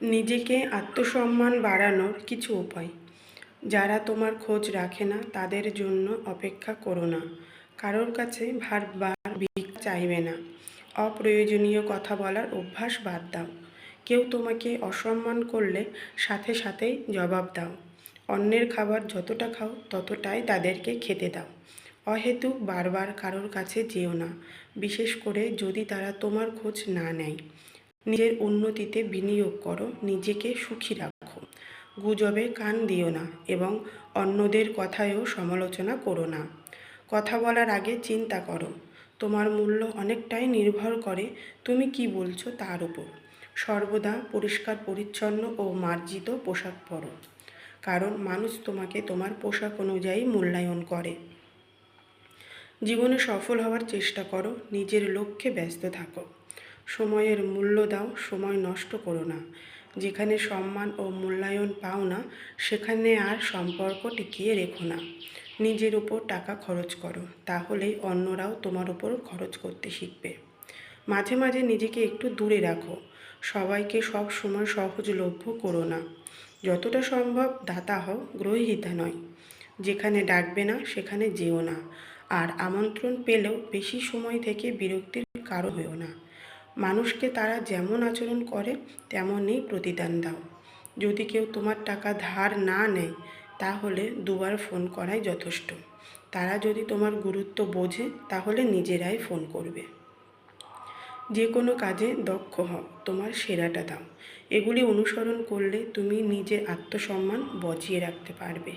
নিজেকে আত্মসম্মান বাড়ানোর কিছু উপায়। যারা তোমার খোঁজ রাখে না তাদের জন্য অপেক্ষা করো না। কারোর কাছে বারবার ভিক্ষা চাইবে না। অপ্রয়োজনীয় কথা বলার অভ্যাস বাদ দাও। কেউ তোমাকে অসম্মান করলে সাথে সাথেই জবাব দাও। অন্যের খাবার যতটা খাও ততটাই তাদেরকে খেতে দাও। অহেতুক বারবার কারোর কাছে যেও না, বিশেষ করে যদি তারা তোমার খোঁজ না নেয়। নিজের উন্নতিতে বিনিয়োগ করো, নিজেকে সুখী রাখো। গুজবে কান দিও না এবং অন্যদের কথায়ও সমালোচনা করো না। কথা বলার আগে চিন্তা করো। তোমার মূল্য অনেকটাই নির্ভর করে তুমি কি বলছো তার উপর। সর্বদা পরিষ্কার পরিচ্ছন্ন ও মার্জিত পোশাক পরো, কারণ মানুষ তোমাকে তোমার পোশাক অনুযায়ী মূল্যায়ন করে। জীবনে সফল হওয়ার চেষ্টা করো, নিজের লক্ষ্যে ব্যস্ত থাকো। সময়ের মূল্য দাও, সময় নষ্ট করো না। যেখানে সম্মান ও মূল্যায়ন পাও না সেখানে আর সম্পর্ক টিকিয়ে রেখো না। নিজের উপর টাকা খরচ করো, তাহলেই অন্যরাও তোমার উপর খরচ করতে শিখবে। মাঝে মাঝে নিজেকে একটু দূরে রাখো। সবাইকে সব সময় সহজলভ্য করো না। যতটা সম্ভব দাতা হও, গ্রহীতা নয়। যেখানে ডাকবে না সেখানে যেও না। আর আমন্ত্রণ পেলেও বেশি সময় থেকে বিরক্তির কারণ হয়েও না। মানুষকে তারা যেমন আচরণ করে তেমনই প্রতিদান দাও। যদি কেউ তোমার টাকা ধার না নেয় তাহলে দুবার ফোন করাই যথেষ্ট। তারা যদি তোমার গুরুত্ব বোঝে তাহলে নিজেরাই ফোন করবে। যে কোনো কাজে দক্ষ হও, তোমার সেরাটা দাও। এগুলি অনুসরণ করলে তুমি নিজের আত্মসম্মান বজিয়ে রাখতে পারবে।